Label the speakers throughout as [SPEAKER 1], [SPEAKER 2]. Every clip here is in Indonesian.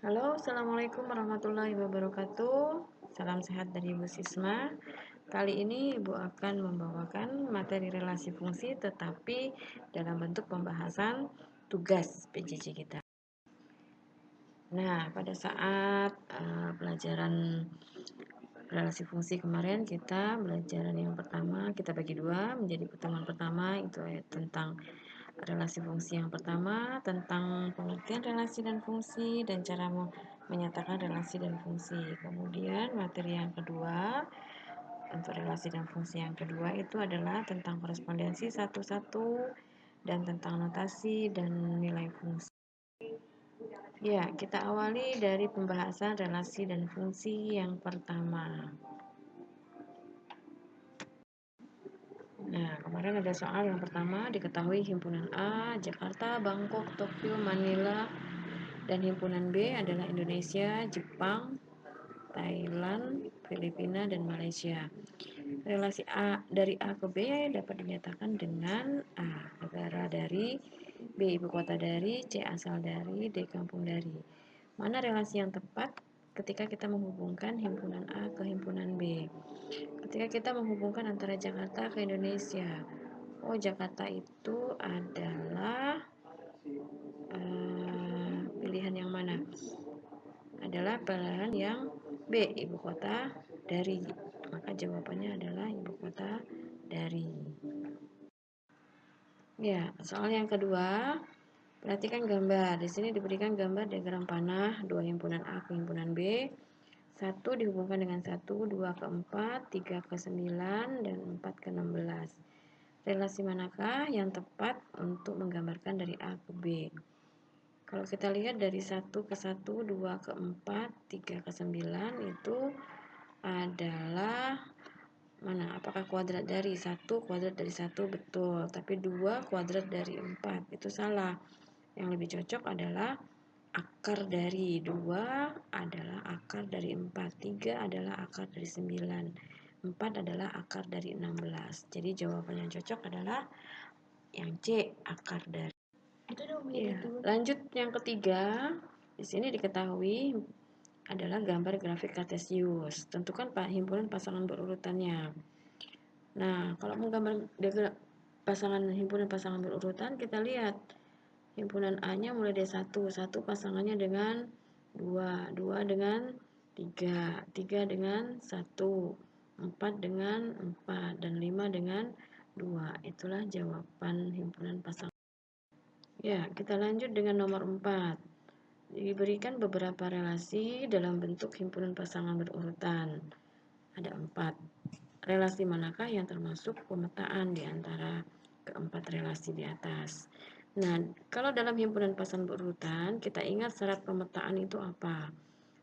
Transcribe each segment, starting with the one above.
[SPEAKER 1] Halo, Assalamualaikum warahmatullahi wabarakatuh. Salam sehat dari Ibu Sisma. Kali ini Ibu akan membawakan materi relasi fungsi tetapi dalam bentuk pembahasan tugas PJJ kita. Nah, pada saat pelajaran relasi fungsi kemarin kita belajar yang pertama, kita bagi dua menjadi pertemuan pertama itu tentang relasi fungsi yang pertama, tentang pengertian relasi dan fungsi dan cara menyatakan relasi dan fungsi. Kemudian materi yang kedua untuk relasi dan fungsi yang kedua itu adalah tentang korespondensi satu-satu dan tentang notasi dan nilai fungsi. Ya, kita awali dari pembahasan relasi dan fungsi yang pertama. Nah, kemarin ada soal yang pertama, diketahui himpunan A, Jakarta, Bangkok, Tokyo, Manila, dan himpunan B adalah Indonesia, Jepang, Thailand, Filipina, dan Malaysia. Relasi A dari A ke B dapat dinyatakan dengan A, negara dari, B, ibu kota dari, C, asal dari, D, kampung dari. Mana relasi yang tepat ketika kita menghubungkan himpunan A ke himpunan B? Ketika kita menghubungkan antara Jakarta ke Indonesia, oh Jakarta itu adalah pilihan yang mana? Adalah pilihan yang B, ibu kota dari. Maka jawabannya adalah ibu kota dari. Ya, soal yang kedua, perhatikan gambar. Di sini diberikan gambar diagram panah dua himpunan A ke himpunan B. 1 dihubungkan dengan 1, 2 ke 4, 3 ke 9, dan 4 ke 16. Relasi manakah yang tepat untuk menggambarkan dari A ke B? Kalau kita lihat dari 1 ke 1, 2 ke 4, 3 ke 9 itu adalah mana? Apakah kuadrat dari 1? Kuadrat dari 1 betul, tapi 2 kuadrat dari 4 itu salah. Yang lebih cocok adalah akar dari 2 adalah akar dari 4, 3 adalah akar dari 9, 4 adalah akar dari 16. Jadi jawaban yang cocok adalah yang C, akar dari. Ya, lanjut yang ketiga. Di sini diketahui adalah gambar grafik kartesius. Tentukan himpunan pasangan berurutannya. Nah, kalau menggambar himpunan pasangan berurutan, kita lihat himpunan A-nya mulai dari 1, 1 pasangannya dengan 2, 2 dengan 3, 3 dengan 1, 4 dengan 4, dan 5 dengan 2. Itulah jawaban himpunan pasangan. Ya, kita lanjut dengan nomor 4. Diberikan beberapa relasi dalam bentuk himpunan pasangan berurutan. Ada 4. Relasi manakah yang termasuk pemetaan di antara keempat relasi di atas? Nah, kalau dalam himpunan pasangan berurutan, kita ingat syarat pemetaan itu apa?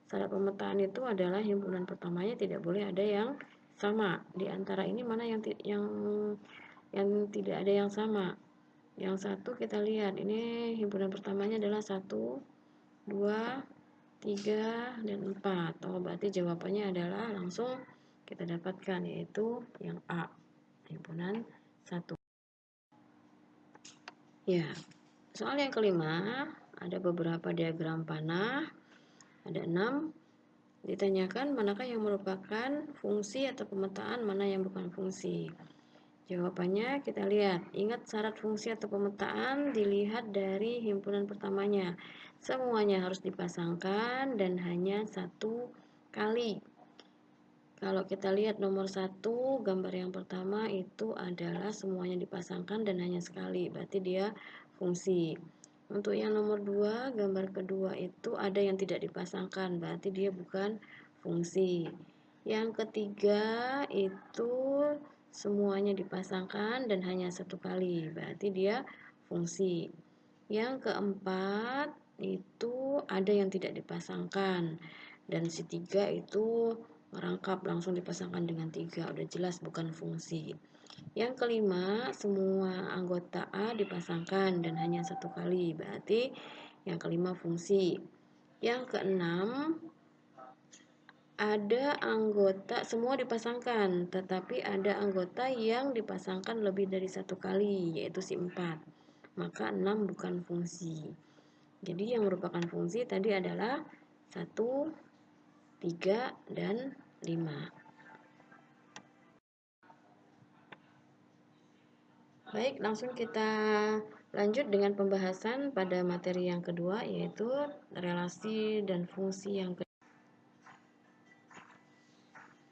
[SPEAKER 1] Syarat pemetaan itu adalah himpunan pertamanya tidak boleh ada yang sama. Di antara ini mana yang tidak ada yang sama? Yang satu kita lihat, ini himpunan pertamanya adalah 1, 2, 3, dan 4. Oh, berarti jawabannya adalah langsung kita dapatkan, yaitu yang A, himpunan 1. Ya, soal yang kelima, ada beberapa diagram panah, ada 6. Ditanyakan manakah yang merupakan fungsi atau pemetaan, mana yang bukan fungsi. Jawabannya kita lihat, ingat syarat fungsi atau pemetaan dilihat dari himpunan pertamanya. Semuanya harus dipasangkan dan hanya satu kali. Kalau kita lihat nomor 1, gambar yang pertama itu adalah semuanya dipasangkan dan hanya sekali, berarti dia fungsi. Untuk yang nomor 2, gambar kedua itu ada yang tidak dipasangkan, berarti dia bukan fungsi. Yang ketiga itu semuanya dipasangkan dan hanya satu kali, berarti dia fungsi. Yang keempat itu ada yang tidak dipasangkan, dan si 3 itu merangkap langsung dipasangkan dengan 3, udah jelas bukan fungsi. Yang kelima, semua anggota A dipasangkan dan hanya satu kali, berarti yang kelima fungsi. Yang keenam, ada anggota semua dipasangkan, tetapi ada anggota yang dipasangkan lebih dari satu kali, yaitu si 4. Maka 6 bukan fungsi. Jadi yang merupakan fungsi tadi adalah 1, 3, dan 5. Baik, langsung kita lanjut dengan pembahasan pada materi yang kedua, yaitu relasi dan fungsi yang kedua.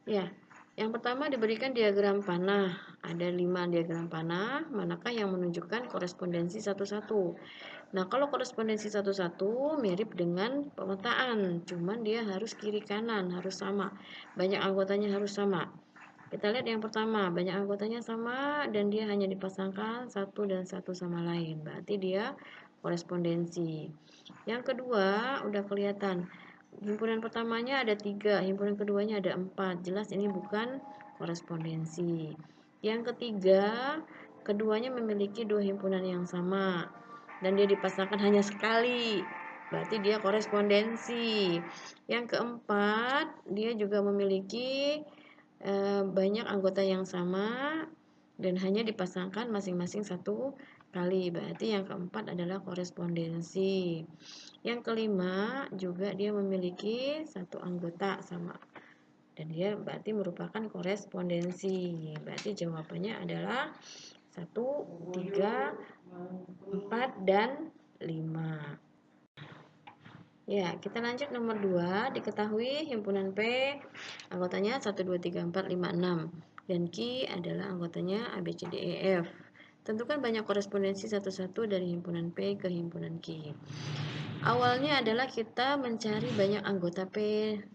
[SPEAKER 1] Ya, yang pertama diberikan diagram panah. Ada 5 diagram panah, manakah yang menunjukkan korespondensi satu-satu. Nah, kalau korespondensi satu-satu mirip dengan pemetaan, cuman dia harus kiri kanan, harus sama. Banyak anggotanya harus sama. Kita lihat yang pertama, banyak anggotanya sama dan dia hanya dipasangkan satu dan satu sama lain. Berarti dia korespondensi. Yang kedua, udah kelihatan. Himpunan pertamanya ada 3, himpunan keduanya ada 4. Jelas ini bukan korespondensi. Yang ketiga, keduanya memiliki 2 himpunan yang sama dan dia dipasangkan hanya sekali. Berarti dia korespondensi. Yang keempat, dia juga memiliki banyak anggota yang sama dan hanya dipasangkan masing-masing satu kali. Berarti yang keempat adalah korespondensi. Yang kelima juga dia memiliki satu anggota sama dan dia berarti merupakan korespondensi. Berarti jawabannya adalah 1, 3, 4, dan 5. Ya, kita lanjut nomor 2. Diketahui himpunan P anggotanya 1, 2, 3, 4, 5, 6 dan Q adalah anggotanya A, B, C, D, E, F. Tentukan banyak korespondensi satu-satu dari himpunan P ke himpunan Q. Awalnya adalah kita mencari banyak anggota P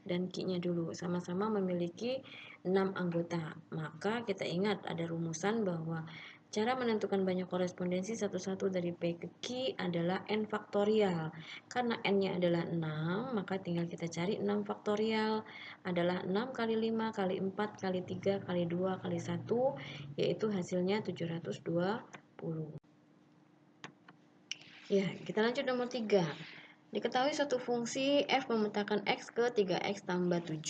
[SPEAKER 1] dan Q-nya dulu. Sama-sama memiliki 6 anggota. Maka kita ingat ada rumusan bahwa cara menentukan banyak korespondensi satu-satu dari P ke Q adalah N faktorial. Karena N-nya adalah 6, maka tinggal kita cari 6 faktorial. Adalah 6 kali 5 kali 4 kali 3 kali 2 kali 1, yaitu hasilnya 720. Ya, kita lanjut nomor 3. Diketahui suatu fungsi f memetakan x ke 3x tambah 7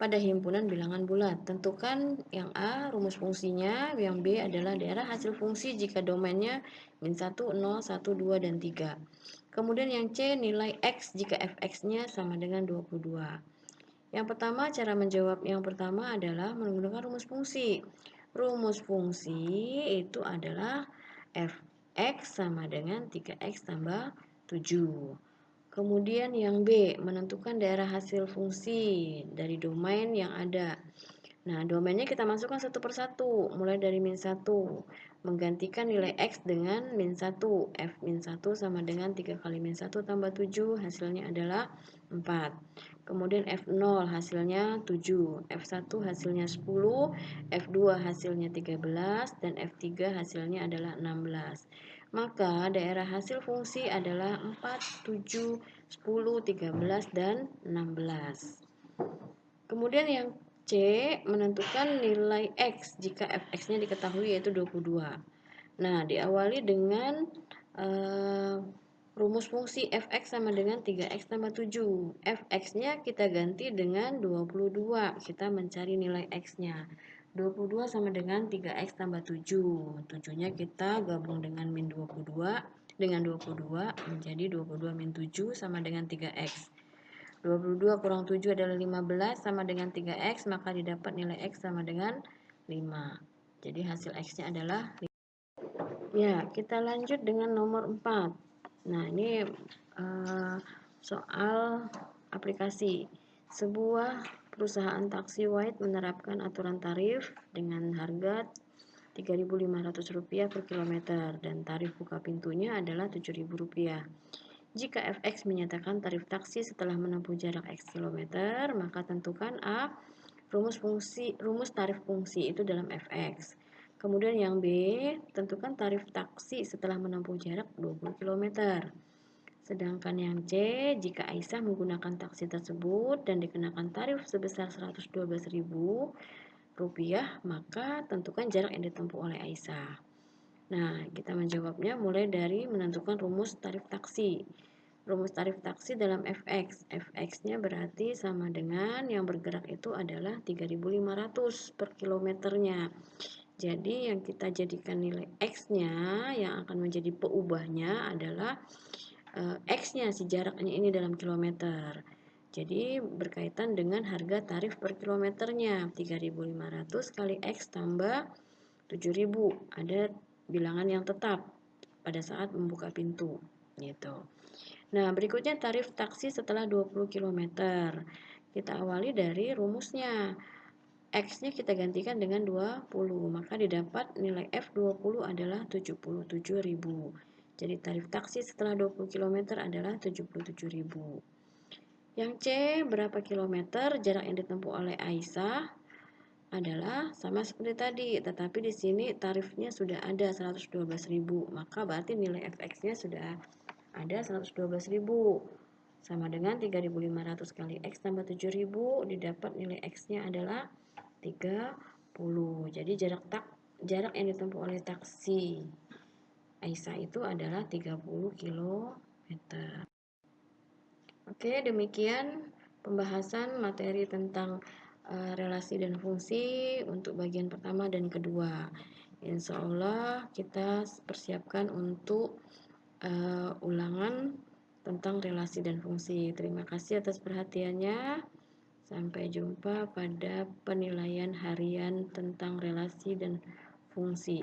[SPEAKER 1] pada himpunan bilangan bulat. Tentukan yang A rumus fungsinya, yang B adalah daerah hasil fungsi jika domainnya min 1, 0, 1, 2, dan 3. Kemudian yang C nilai x jika fx-nya sama dengan 22. Yang pertama, cara menjawab yang pertama adalah menggunakan rumus fungsi. Rumus fungsi itu adalah fx sama dengan 3x tambah 7. Kemudian yang B, menentukan daerah hasil fungsi dari domain yang ada. Nah, domainnya kita masukkan satu persatu, mulai dari min 1. Menggantikan nilai X dengan min 1. F min 1 sama dengan 3 kali min 1 tambah 7, hasilnya adalah 4. Kemudian F0 hasilnya 7, F1 hasilnya 10, F2 hasilnya 13, dan F3 hasilnya adalah 16. Maka daerah hasil fungsi adalah 4, 7, 10, 13, dan 16. Kemudian yang C menentukan nilai X jika fx-nya diketahui yaitu 22. Nah, diawali dengan rumus fungsi fx sama dengan 3x tambah 7. Fx-nya kita ganti dengan 22. Kita mencari nilai x-nya. 22 sama dengan 3x tambah 7. 7-nya kita gabung dengan min 22 dengan 22 menjadi 22 min 7 sama dengan 3x. 22 kurang 7 adalah 15 sama dengan 3x, maka didapat nilai x sama dengan 5. Jadi hasil x-nya adalah 5. Ya, kita lanjut dengan nomor 4. Nah, ini soal aplikasi. Sebuah perusahaan taksi White menerapkan aturan tarif dengan harga Rp3.500 per kilometer dan tarif buka pintunya adalah Rp7.000. Jika fx menyatakan tarif taksi setelah menempuh jarak x kilometer, maka tentukan A rumus tarif fungsi itu dalam fx. Kemudian yang B, tentukan tarif taksi setelah menempuh jarak 20 km. Sedangkan yang C, jika Aisyah menggunakan taksi tersebut dan dikenakan tarif sebesar Rp112.000, maka tentukan jarak yang ditempuh oleh Aisyah. Nah, kita menjawabnya mulai dari menentukan rumus tarif taksi. Rumus tarif taksi dalam fx. Fx-nya berarti sama dengan yang bergerak itu adalah 3.500 per kilometernya. Jadi yang kita jadikan nilai x-nya yang akan menjadi peubahnya adalah x-nya si jaraknya ini dalam kilometer. Jadi berkaitan dengan harga tarif per kilometernya 3.500 kali X tambah 7.000. Ada bilangan yang tetap pada saat membuka pintu gitu. Nah, berikutnya tarif taksi setelah 20 km. Kita awali dari rumusnya. X-nya kita gantikan dengan 20, maka didapat nilai F20 adalah 77.000. Jadi tarif taksi setelah 20 km adalah 77.000. Yang C, berapa kilometer jarak yang ditempuh oleh Aisyah adalah sama seperti tadi, tetapi di sini tarifnya sudah ada 112.000, maka berarti nilai fx-nya sudah ada 112.000. Sama dengan 3.500 kali X tambah 7.000, didapat nilai X-nya adalah 30. Jadi jarak yang ditempuh oleh taksi Aisyah itu adalah 30 km. Oke, demikian pembahasan materi tentang relasi dan fungsi untuk bagian pertama dan kedua. Insya Allah kita persiapkan untuk ulangan tentang relasi dan fungsi. Terima kasih atas perhatiannya. Sampai jumpa pada penilaian harian tentang relasi dan fungsi.